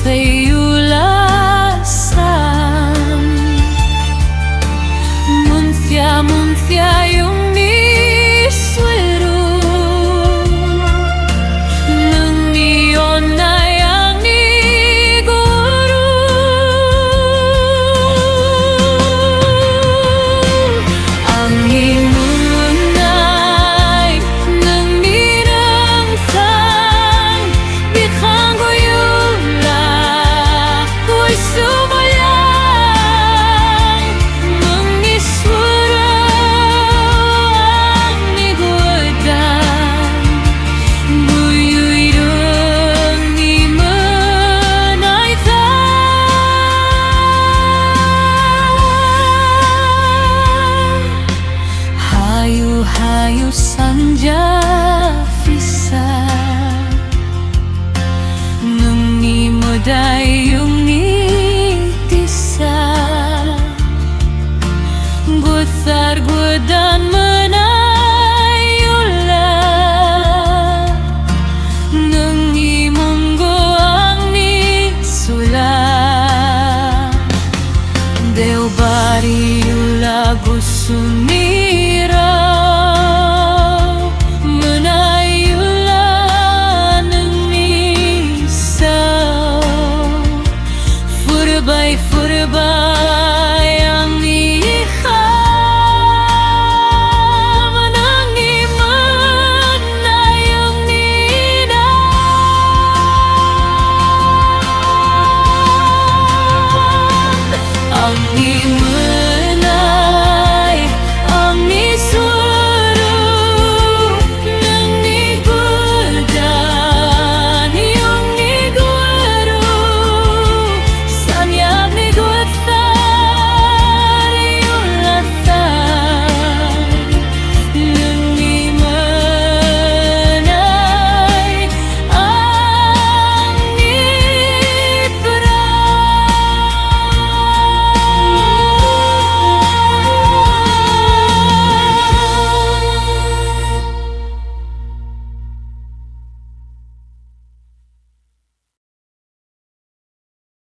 payulasan. Muncia yung ni suero nung niyon na yang ni guru. Ang imunay nang nirang sang bikang goyula ko'y sumalang mengiswara ang nigudan buyuy dong ni menay hayu sanja visa nung ni moday yung itisa gutar gudan menayula nung imonggo ang ni sula deu bari ula gusun